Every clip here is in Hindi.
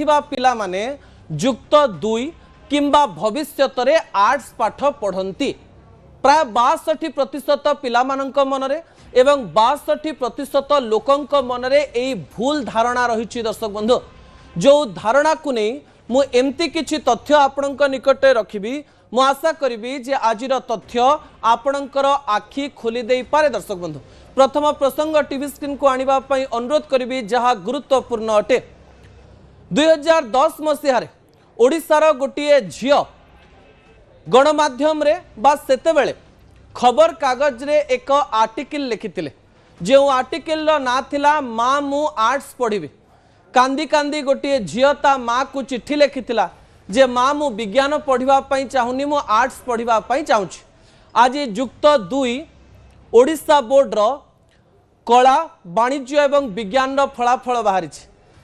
थिबा पिला माने युक्त 2 किंबा भविष्यत रे आर्ट्स पाठ पढ़ंती प्राय 62% पिला मानक मनरे एवं 62% लोकंक मनरे एई भूल धारणा रही। दर्शक बंधु जो धारणा को नहीं मु एमती किछि तथ्य आपणक निकटे रखिबी मु आशा करी जे आजिर तथ्य आपणकर आखि खोली दे पारे। दर्शक बंधु प्रथम प्रसंग टीवी स्क्रीन को आनिबा पई अनुरोध करी जहाँ गुरुत्वपूर्ण अटे। 2010 मसीह ओडिशार गोटे झियो गणमाध्यम रे बा सेतेबेले खबर कागज रे एक आर्टिकल लिखिथिले जो आर्टिकल रो ना थिला माँ मु आर्ट्स पढ़िबी। कांदी कांदी गोटे झियो ता माँ को चिट्ठी लिखिथिला जे माँ मु विज्ञान पढ़िबा पई चाहुनी मु आर्ट्स पढ़िबा पई चाहुछि। आज युक्त 2 ओडिशा बोर्ड रो कला वाणिज्य एवं विज्ञान रो फलाफल बाहरी।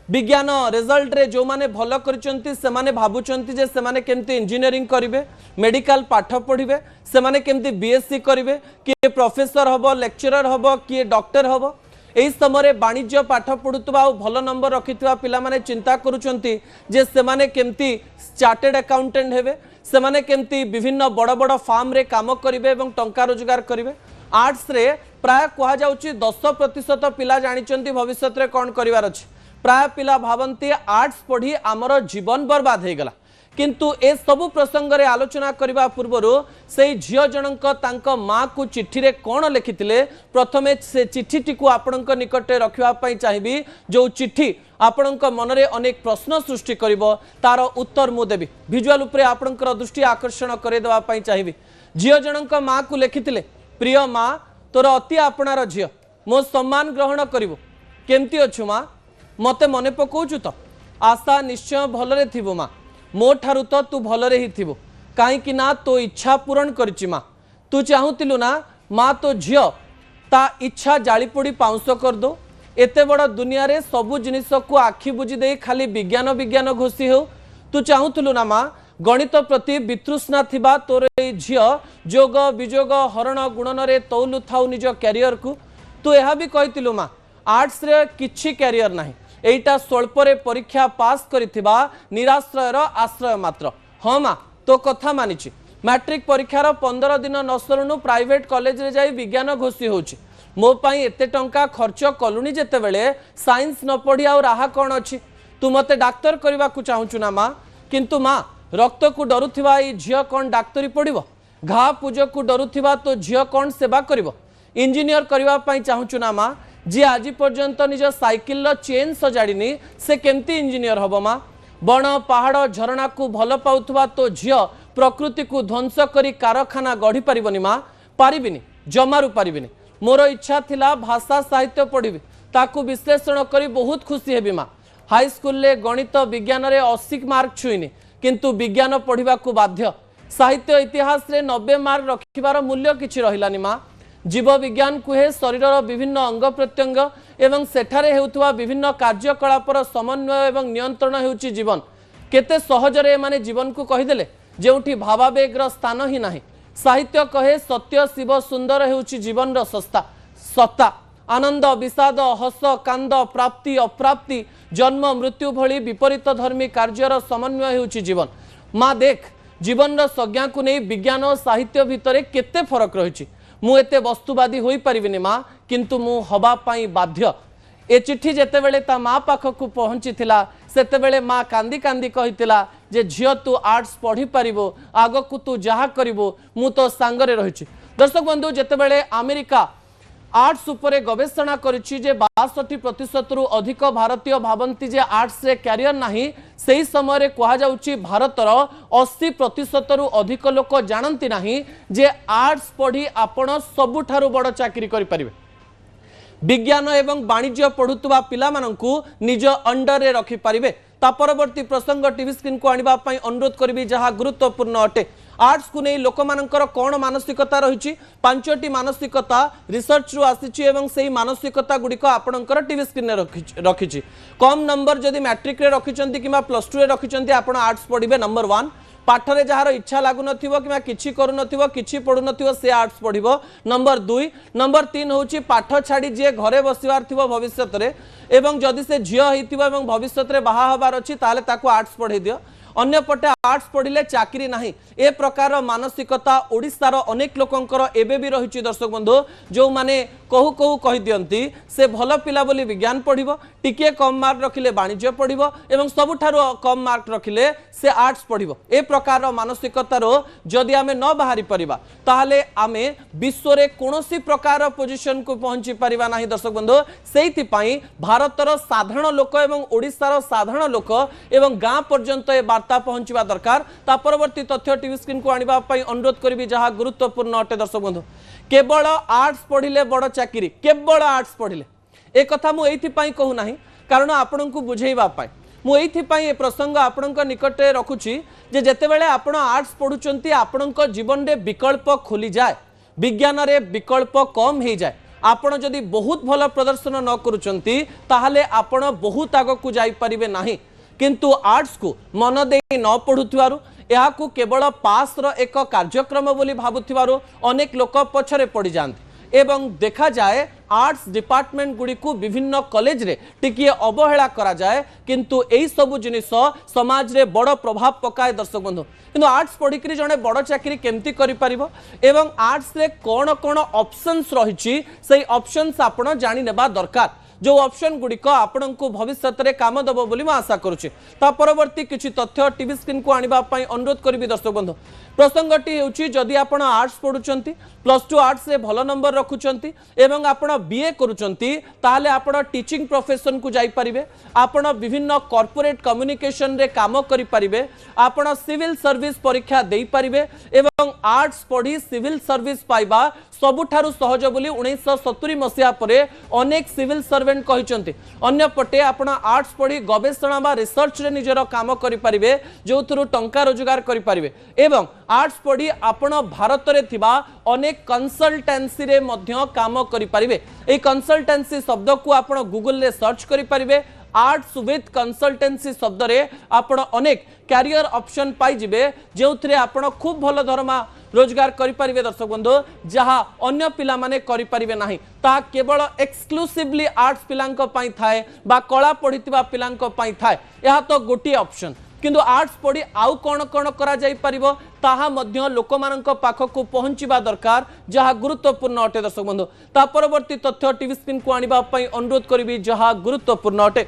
विज्ञान रिजल्ट रे जो माने भल करिसंती से माने भाबुचंती जे से माने केमती इंजीनियरिंग करिवे मेडिकल पाठ पढ़िवे से माने केमती बीएससी करिवे कि प्रोफेसर हबो लेक्चरर हबो कि डॉक्टर हबो। एही समय वाणिज्य पाठ पढ़ुवा और भल नंबर रखिथिबा पिला माने चिंता करूचंती जे से माने केमती चार्टेड अकाउंटेंट हेबे से माने केमती विभिन्न बड़ बड़ फार्म रे काम करिवे एवं टंका रोजगार करिवे। आर्ट्स रे प्राय कहा जाउची 10% पिला जानिचंती भविष्य रे कोन करिवार अछि। प्राय पिला भावंती आर्ट्स पढ़ी आमर जीवन बर्बाद हो गला किंतु ए सबु प्रसंग रे आलोचना करबा पूर्वरु से झियो जनक तांको माँ को चिट्ठी रे कोन लिखिथिले प्रथमे से चिट्ठी को आपणक निकटे रखिबा पई चाहिबी जो चिट्ठी आपणक मन रे अनेक प्रश्न सृष्टि करिवो तार उत्तर मु देबी। विजुअल उपरे आपणकर दृष्टि आकर्षण करे देबा पई चाहिबी। झियो जनक माँ को लिखिथिले प्रिय माँ तोर अति आपणार झियो मो सम्मान ग्रहण करिवो केमती अछु माँ मते मने पकाउछु तो आशा निश्चय भलरे थिबो माँ मो ठारु तो तू भलरे ही थिबो काईकि ना तो इच्छा पूरण करिछि माँ तू चाहुतिलु ना माँ तो झियो ता इच्छा जाली पड़ी पाउंस कर दो एते बड़ दुनिया रे सबु जिनिस को आखि बुझी दे खाली विज्ञान विज्ञान घोषी हो तू चाहुतिलु ना माँ गणित प्रति वितृष्णा थिबा तोर ए झियो जोग विजोग हरण गुणन रे तौलु थाउ निज कैरियर को तू एहा भी कहितिलु माँ आर्ट्स रे किछि कैरियर नाही एटा स्वल्परे परीक्षा पास करिथिबा निराश्रयर आश्रय मात्र। हाँ माँ तो कथा मानिछि मैट्रिक परीक्षार 15 दिन नसरुनु प्राइवेट कॉलेज रे जाई विज्ञान घोषी होछि मो पाई एते टंका खर्च कलुनी जेते बेले साइंस न पढ़ी आ राहा कोन अछि तू मते डाक्टर करबा को चाहुछु ना माँ किंतु माँ रक्त को डरुथिबा ई झियो कोन डाक्टरी पढ़िबो घा पूज को डरुथिबा तो झियो कोन सेवा करिवो इंजीनियर करबा पई चाहुछु ना माँ जी आज पर्यंत निज साइकिल चेन सजाड़नी से केमती इंजीनियर हम माँ बण पहाड़ झरणा को भल पाउथुबा तो झियो प्रकृति को ध्वंस करी कारखाना गढ़ी पारिबनी माँ पारिबिनी जमारू पारिबिनी मोर इच्छा थिला भाषा साहित्य पढ़ी ताकू विश्लेषण करी बहुत खुशी हेबी माँ हाई स्कूल रे गणित विज्ञान रे 80 मार्क छुईनी किंतु विज्ञान पढ़ा को बाध्य साहित्य इतिहास रे 90 मार्क रखिबार मूल्य किछि रहिलानी माँ जीव विज्ञान कुहे शरीर विभिन्न अंग प्रत्यंग एवं सेठारे हेउथुवा विभिन्न कार्यकलापर समन्वय एवं नियंत्रण हेउची जीवन केते सहजरे माने जीवन को कहिदेले जेउठी भावावेगर स्थान ही नाही। साहित्य कहे सत्य शिव सुंदर हेउची जीवन रो सत्ता आनंद विषाद हस कांद प्राप्ति अप्राप्ति जन्म मृत्यु भली विपरीत धर्मी कार्यर समन्वय हेउची जीवन। माँ देख जीवन रो संज्ञा को नहीं विज्ञान और साहित्य भितरे केते फरक रही मु एते वस्तुवादी होई परिबिनी माँ किंतु मु हबा पाई बाध्य। ए चिट्ठी जेते बेले ता माँ पाखकु पहुंची थिला सेते बेले माँ कांदी कांदी कहितिला जे झियो तू आर्ट्स पढ़ी पारिबो आगकु तू जहा करिवो मु तो सांगरे रहिछि। दर्शक बंधु जेते बेले अमेरिका आर्ट्स उपरे गवेषणा करिछि जे 62% रु अधिक भारतीय भावंती जे आर्ट्स रे कैरियर नाही सेही समय रे कहा जाउछि भारतर 80% रु अधिक लोक जानंती नाही जे आर्ट्स पढ़ी आपण सबुठारु बड़ चाकरी करि परिबे। विज्ञान एवं वाणिज्य पढ़ुवा पिला मानंकु निज अंडर रे रखि पारिबे। ता परवर्ती प्रसंग टीवी स्क्रीन को आनिबा पई अनुरोध करबी जहाँ गुरुत्वपूर्ण अटे। आर्ट्स को नहीं लोक मानकर कौन मानसिकता रही 5टी मानसिकता रिसर्च रु आसी एवं से मानसिकता गुड़िक आपणकर टीवी स्क्रीन रखी कम नंबर जदि मैट्रिक रे रखिंट कि +2 रे रखिंट आप आर्ट्स पढ़े नंबर 1 पाठरे जार इच्छा लगुन कि किसी करूँ कि पढ़ुन से आर्ट्स पढ़ो नंबर 2 नंबर 3 हूँ पाठ छाड़ी जी घरे बसवार थी भविष्य में एवं जदि से झील होती भविष्य में बाहा हबार अच्छी आर्ट्स पढ़े दियो अन्यपटे आर्ट्स पढ़िले चाकरी नहीं ए प्रकार मानसिकता ओडिशार अनेक लोकंकर एबे भी रही दर्शक बंधु जो माने कहू कहू कही दियंती से भल पिला बोली विज्ञान पढ़िबो टिके कम मार्क रखिले वाणिज्य पढ़िबो एवं सबुठारो कम मार्क रखिले से आर्ट्स पढ़िबो ए प्रकार मानसिकतार जदि आमे न बाहरी परिबा ताहले आमे विश्व रे कोनोसी प्रकार पोजीशन को पहुंची परिबा नाही दर्शक बंधु सेहिति पई भारतर साधारण लोक एवं ओडिशार साधारण लोक एवं गां पर्यंत ए वार्ता पहुंचवा दरकार ता परवर्ती तथ्य टीवी स्क्रीन को आनिबा पई अनुरोध करिवि जहा गुरुत्वपूर्ण अटे दर्शक बंधु केवल आर्ट्स पढ़िले बड़ चाकरी केवल आर्ट्स पढ़िले ए कथा मु एथि पई कहू नाही कारण आपन को बुझेइबा पई मु एथि पई ए प्रसंग आपन को निकटे रखुची जे जते बेले आपन आर्ट्स पढुचंती आपन को जीवन रे विकल्प खोली जाए विज्ञान रे विकल्प कम हो जाए आपण जदि बहुत भल प्रदर्शन न करूचंती ताहले आपण बहुत आग को जाई परिबे नाही किंतु आर्ट्स को मन दे न पढ़ुथिवारु या केवल पास रो एक कार्यक्रम बोली भाबुथिवारु अनेक लोक पछरे पड़ी जाते एवं देखा जाए आर्ट्स डिपार्टमेंट गुड़ी को विभिन्न कॉलेज रे टिकिए अवहेला करा जाए किंतु एई सबु जिनिस समाज रे बड़ प्रभाव पकाए दर्शक बंधु किंतु आर्ट्स पढ़िक जड़े बड़ चाकरी केमती करि परिबो एवं आर्ट्स रे कौन कौन ऑप्शंस रही से ऑप्शंस आपण जानि नेबा दरकार जो ऑप्शन गुड़िक आपण को भविष्य में काम दब बोली मैं आशा करुच्ची परवर्ती किसी तथ्य टीवी स्क्रीन को आनिबा पई अनुरोध करी दर्शक बंधु प्रसंगटी होची जदि आपण आर्ट्स पढ़ुचंती +2 आर्ट्स रे भल नंबर रखुचंती एवं आपण बीए करूचंती ताहले आपण टीचिंग प्रोफेशन को जाई परिबे आपण विभिन्न कॉर्पोरेट कम्युनिकेशन रे काम करि परिबे आपण सिविल सर्विस परीक्षा देई परिबे एवं आर्ट्स पढ़ी सिविल सर्विस पाइबा सबुठारु सहज बोली 1970 मसीहा परे अनेक सिविल सर्वेंट कहिचंती अन्यपटे आपण आर्ट्स पढ़ी गवेषणा बा रिसर्च रे निजर काम करि परिबे जो थ्रु टंका रोजगार करि परिबे एवं आर्ट्स पढ़ी आपण भारत रे थिबा अनेक कंसल्टेंसी रे मध्य काम करि परिबे ए कंसल्टेंसी शब्द को आपण गूगल रे सर्च करि परिबे आर्ट्स विथ कंसल्टेंसी शब्द रे आपण अनेक कैरियर ऑप्शन पाई जिबे जेउथरे आपण खूब भल दरमा रोजगार करि परिबे दर्शक बंधु जहा अन्य पिला माने करि परिबे नाही ता केवल एक्सक्लूसिवली आर्ट्स पिलांको पई थाए बा कला पढितिबा पिलांको पई थाए यहा तो गोटी ऑप्शन किंतु आर्ट्स पढ़ी आउ कौन कौन करा जाई परिबो ताहा मध्य लोकमानंको पाखकु पहुंचीबा दरकार जहा गुरुत्वपूर्ण अटे दर्शक बंधु ता परवर्ती तथ्य टीवी स्क्रीन को आनिबा पई अनुरोध करिवि जहा गुरुत्वपूर्ण अटे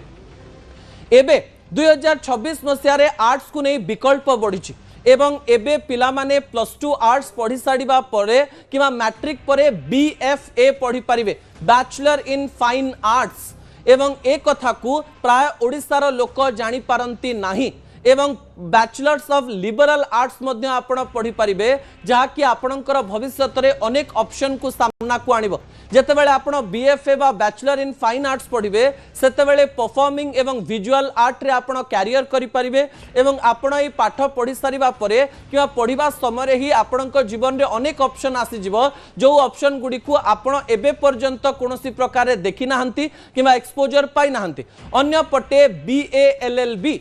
एबे 2026 मसिया रे आर्ट्स को नहीं विकल्प बढ़ी एवं एबे पिला माने +2 आर्ट्स पढ़ी साड़ीबा परे किबा मैट्रिक परे BFA पढ़ी परिबे बैचलर इन फाइन आर्ट्स एवं एक कथा को प्राय ओडिशार लोक जानी पारंती नाही एवं बैचलर्स ऑफ लिबरल आर्ट्स मध्य आपण पढ़ी परिबे जहा कि आपणकर भविष्य रे अनेक ऑप्शन को सामना को आनिबो जेते बेले आपण BFA बा बैचलर इन फाइन आर्ट्स पढ़िबे सेते बेले परफॉर्मिंग एवं विजुअल आर्ट रे आपण कैरियर करि परिबे एवं आपण ए पाठ पढ़ी सारिबा परे किबा पढ़िबा समय ही आपणक जीवन रे अनेक ऑप्शन आसी जिवो जो ऑप्शन गुडी को आपण एबे पर्यंत कोनोसी प्रकार देखि नाहंती किबा एक्सपोजर पाई नाहंती अन्य पटे BA LLB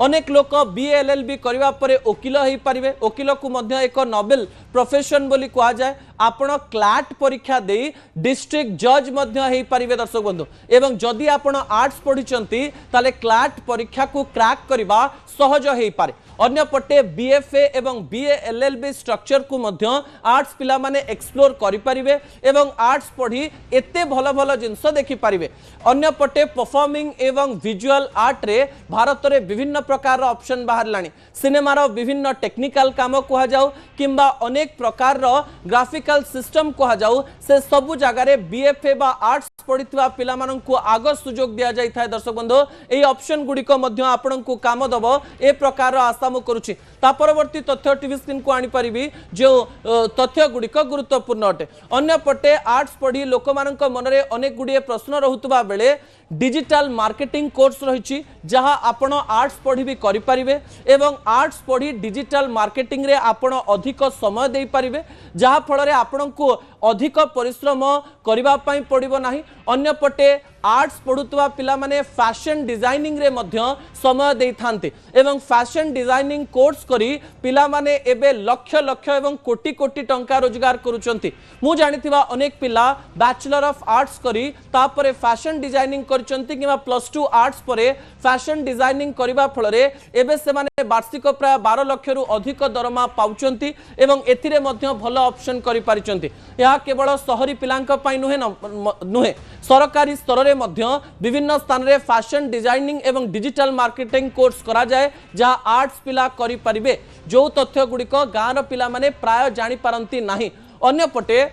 अनेक लोक BA LLB करबा परे वकील होई परिबे वकील को मध्य एक नोबेल प्रोफेशन बोली कहा जाए आपण क्लैट परीक्षा दे डिस्ट्रिक्ट जज मध्य होई परिबे दर्शक बंधु एवं जदि आपण आर्ट्स पढ़िचंती ताले क्लैट परीक्षा को क्रैक करबा सहज होई पारे अन्यपटे BFA एवं BA LLB स्ट्रक्चर को मध्य आर्ट्स पिला माने एक्सप्लोर करि परिबे एवं आर्ट्स पढ़ी एते भल भल जिंस देखि परिबे अन्यपटे परफॉर्मिंग एवं विजुअल आर्ट रे भारत रे विभिन्न प्रकार ऑप्शन बाहर लानी सिनेमा रो विभिन्न टेक्निकल काम कहा जाऊ किंबा अनेक प्रकार रो ग्राफिकल सिस्टम कहा जाऊ से सबु जगह रे BFA बा आर्ट्स पढ़िथिबा पिला मानन को आग सुजोग दिया जाय थाय दर्शक बंधु एई ऑप्शन गुडी को मध्य आपन को काम दबो ए प्रकार आशा मु करूची ता परवर्ती तथ्य टीवी स्क्रीन को आनी परिबी जो तथ्य गुडी को गुरुत्वपूर्ण अटे अन्य पटे आर्ट्स पढ़ी लोक मानन को मन रे अनेक गुडी प्रश्न रहुतबा बेले डिजिटल मार्केटिंग कोर्स रही जहां आपण आर्ट्स पढ़ी भी करि परिबे एवं आर्ट्स पढ़ी डिजिटल मार्केटिंग रे आपण अधिक समय दे परिबे जहां फल रे आपण को अधिक परिश्रम करिबा पई पड़िबो नाही अन्य पटे आर्ट्स पढ़ुवा पिला माने फैशन डिजाइनिंग रे मध्य समय दे थांते एवं फैशन डिजाइनिंग कोर्स करी पिला माने एबे लक्ष लक्ष एवं कोटी कोटी टंका रोजगार करूचंती। मु जानिथिबा अनेक पिला बैचलर ऑफ आर्ट्स करी तापरे फैशन डिजाइनिंग करचंती किबा +2 आर्ट्स परे फैशन डिजाइनिंग करिबा फलरे एबे से माने वार्षिक प्राय 12 लाख रु अधिक दरमा पाउचंती एवं एथिरे मध्य भलो ऑप्शन करि पारिचंती। या केवल शहरी पिलांक पई नुहे सरकारी स्तर रे मध्य विभिन्न स्थान रे फैशन डिजाइनिंग एवं डिजिटल मार्केटिंग कोर्स करा जाए जहाँ आर्ट्स पिला करि परिबे जो तथ्य गुड़िक गाँव पिला माने प्राय जानि पारंती नाही। अन्य पटे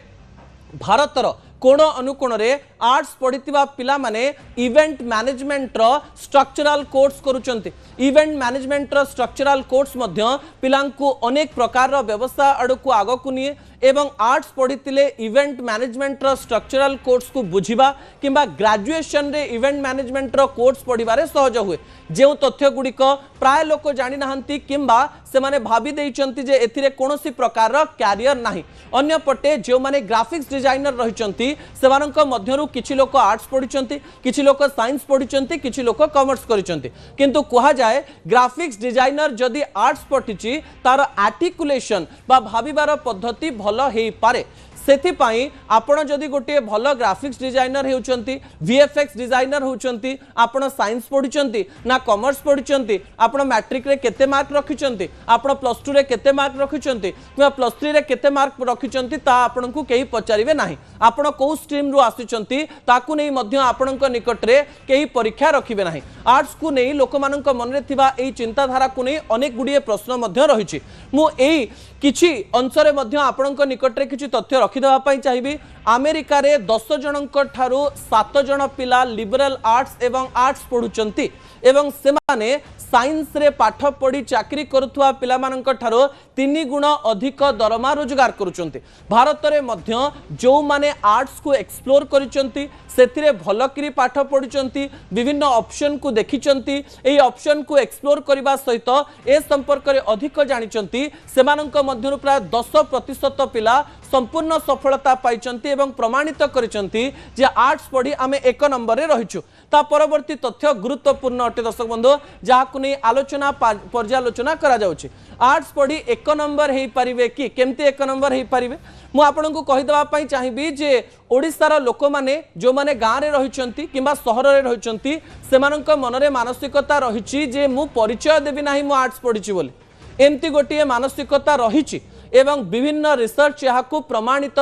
भारतर कोण अनुकोण रे आर्ट्स पढ़िथिबा पिला माने इवेंट मैनेजमेंट रो स्ट्रक्चरल कोर्स करूचंती। इवेंट मैनेजमेंट रो स्ट्रक्चरल कोर्स मध्य पिलांकु अनेक प्रकार रो व्यवसाय आड़कु आगकु निए एवं आर्ट्स पढ़िथिले इवेंट मैनेजमेंट रो स्ट्रक्चरल कोर्स को बुझिबा किंबा ग्रेजुएशन रे इवेंट मैनेजमेंट रो कोर्स पढ़िबारे सहज हुए। जे तथ्य गुड़िक प्राय लोक जानि नाहंती किंबा से माने भाबी देइचंती जे एथिरे कोनोसी प्रकार रो कैरियर नाही। अन्य पटे जे माने ग्राफिक्स डिजाइनर रहिचंती सेमानंक मध्यरु किछि लोक आर्ट्स पढ़िचंती किछि लोक साइंस पढ़िचंती किछि लोक कॉमर्स करिचंती किंतु कहा जाए ग्राफिक्स डिजाइनर जदि आर्ट्स पढ़िची तार आर्टिकुलेशन बा भाबिबार पद्धति भलो हेई पारे। सेथिपाई आपण जदि गोटे भलो ग्राफिक्स डिजाइनर हेउचंती वीएफएक्स डिजाइनर होउचंती आपण साइंस पढ़िचंती ना कॉमर्स पढ़िचंती आपण मैट्रिक रे केते मार्क रखिचंती आपण +2 रे केते मार्क रखिचंती किबा +3 रे केते मार्क रखिचंती ता आपनकु केही पचारिबे नाही। आपण को स्ट्रीम रु आसिचंती ताकु नै मध्य आपनक निकट रे केही परीक्षा रखिबे नाही। आर्ट्स को नै लोकमानक मन रे थिबा एई चिंताधारा को नै अनेक गुडिये प्रश्न मध्य रहिछि। मु एई किछि अंशरे मध्य आपनक निकट रे किछि तथ्य रखिदेवा पई चाहिबी। अमेरिका रे 10 जनक ठारू 7 जन पिला लिबरल आर्ट्स एवं आर्ट्स पढ़ुचंती एवं से माने साइंस रे पाठ पढ़ी चाकरी करुथुवा पिला मानक ठारू 3 गुण अधिक दरमा रोजगार करुचंती। भारत रे मध्य जो माने आर्ट्स को एक्सप्लोर करिचंती सेथिरे भलकरी पाठ पढ़ुचंती विभिन्न ऑप्शन को देखिचंती एई ऑप्शन को एक्सप्लोर करबा सहित ए संपर्क रे अधिक जानिचंती सेमानक मध्यरु प्राय 10% पिला संपूर्ण सफलता पाइचंती एवं प्रमाणित करिचंती जे आर्ट्स पढ़ी आमे 1 नंबर रे रहिछु। ता परवर्ती तथ्य गुरुत्वपूर्ण अटे दर्शक बंधु जाहाकु नै आलोचना पर्यालोचना करा जाउछि। आर्ट्स पढ़ी 1 नंबर हेई परिबे कि केमते 1 नंबर हेई परिबे मु आपनकु कहि दवा पई चाहिबी जे ओडिसार लोक माने जो माने गाँ रे रहिचंती किंबा शहर रे रहिचंती सेमानक मनरे मानसिकता रहिछि जे मु परिचय देबी नाही मु आर्ट्स पढ़िछि बोली एमती गोटिए मानसिकता रहिछि एवं विभिन्न रिसर्च यहाँ प्रमाणित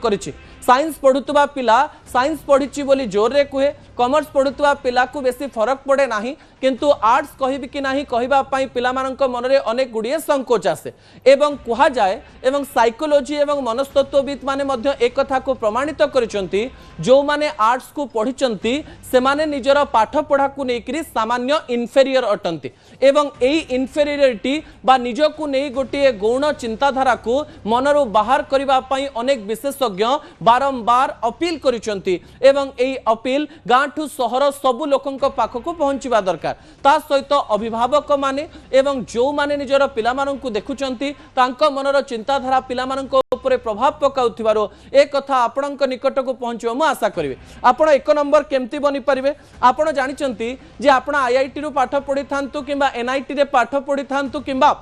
करिछि। साइंस पढ़ुवा पिला साइंस पढ़ी बोली जोर रे कहे कॉमर्स पढ़ुवा पिला को बेसी फरक पड़े ना किंतु आर्ट्स कहबी कि नहीं कहवाई पिला मन रे अनेक गुड़िए संकोच आसे एवं कहा जाए एवं साइकोलॉजी एवं मनस्तत्वविद माने मध्य एक कथा को प्रमाणित करिसंती जो माने आर्ट्स को पढ़िचंती से माने निजर पाठ पढ़ा को लेकरी सामान्य इनफेरियर अटंती एवं एई इनफेरियरिटी बा निज को नहीं गोटे गौण चिंताधारा को मनरू बाहर करबा पई अनेक विशेषज्ञ बारंबार अपील करिसंती एवं एई अपील गाँ ठू सहर सबु लोकंक पाखक पहुंचवा दरकार ता सहित अभिभावक माने एवं जो माने निजर पिला माननकु देखुचंती तांक मनर चिंताधारा पिला माननक उपरे प्रभाव पकाउथिबारो ए कथा आपणक निकट को पहुंचो मु आशा करिवे। आपण 1 नंबर केमती बनि परिवे आपण जानिचंती जे आपण आईआईटी रु पाठ पढि थांतु किंबा एनआईटी रे पाठ पढि थांतु किंबा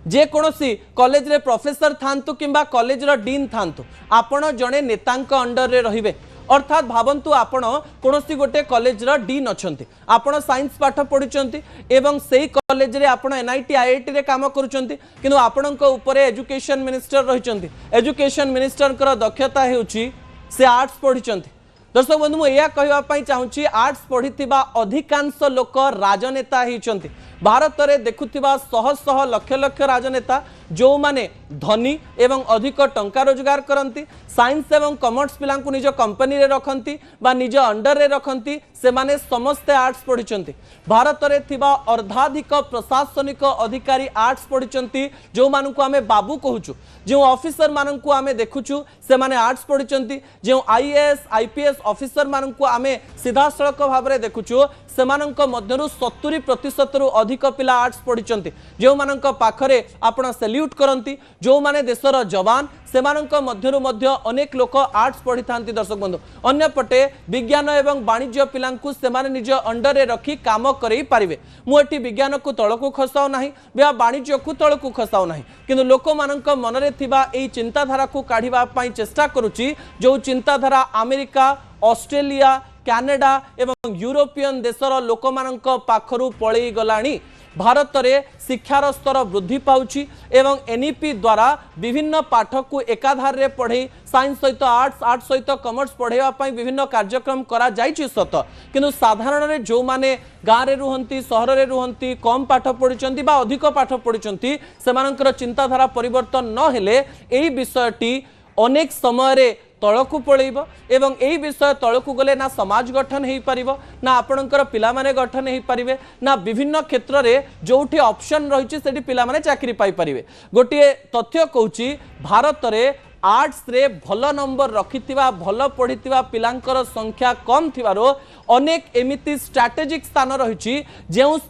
जे कोनोसी कॉलेज रे प्रोफेसर थांतु किंबा कॉलेज रो डीन थांतु आपण जणे नेतांक अंडर रे रहिबे अर्थात भावंतु आपण कोनोसी गोटे कॉलेज रो डीन अछंती आपण साइंस पाठ पढिचंती एवं सेही कॉलेज रे आपण एनआईटी आईआईटी रे काम करूचंती किंतु आपणक ऊपर एजुकेशन मिनिस्टर रहिचंती एजुकेशन मिनिस्टर कर दक्षता हेउची से आर्ट्स पढिचंती। दर्शक बंधु मुझे कहवाई चाहूँगी आर्ट्स पढ़ी अधिकांश लोक राजनेता होती भारत में देखुवा शह शह लक्ष लक्ष राजनेता जो माने धनी एवं अधिक टंका रोजगार करती साइंस एवं कॉमर्स पिला निज कंपनी रे रखती बा निज अंडर रे रखती से माने समस्ते आर्ट्स पढ़ी भारत में थिबा अर्धाधिक प्रशासनिक अधिकारी आर्ट्स पढ़ी जो मानू आमे बाबू कहूँ जो ऑफिसर मानू आमे देखुचु से माने आर्ट्स पढ़ी जो आईएएस आईपीएस ऑफिसर मानू आमे सीधा सड़क भाव में देखुचु सेमानंक मध्यरु 70% रु अधिक पिला आर्ट्स पढ़िचंती जो मानंक पाखरे आपण सैल्यूट करंती जो माने देशर जवान सेमानंक मध्यरु मध्य अनेक लोक आर्ट्स पढ़ी थांती दर्शक बंधु अन्य पटे विज्ञान एवं वाणिज्य पिलांकु सेमाने निज अंडर रे रखी काम करई पारिबे मु एटी विज्ञान को तळकु खसाउ नाही बा वाणिज्य को तळकु खसाउ नाही किंतु लोक मानंक मनरे थिबा एई चिंताधारा को काढिबा पई चेष्टा करूची जो चिंताधारा अमेरिका ऑस्ट्रेलिया कनाडा एवं यूरोपियन देशर लोक मानंक पाखरु पळई गलाणी भारत रे शिक्षार स्तर वृद्धि पाउची एवं एनईपी द्वारा विभिन्न पाठ को एकाधार रे पढ़े साइंस सहित आर्ट्स सहित कॉमर्स पढ़ेवा पई विभिन्न कार्यक्रम करा जाइछि सत किंतु साधारण रे जो माने गाँ रे रुहंती सहर रे रुहंती कम पाठ पढ़िचंती बा अधिक पाठ पढ़िचंती सेमानकर चिंताधारा परिवर्तन न हेले एई विषयटी अनेक समय रे तळकु पळैब एवं एई विषय तळकु गले ना समाज गठन हेई परिबो ना आपणकर पिला माने गठन हेई परिबे ना विभिन्न क्षेत्र रे जोठी ऑप्शन रहिछि सेठी पिला माने चाकरी पाई परिबे गोटे तथ्य कहूची भारत रे आर्ट्स रे भल नंबर रखिथिबा भल पढ़िथिबा पिलांकर संख्या कम थिबारो अनेक एमिति स्ट्रैटेजिक स्थान रहिछि जेउ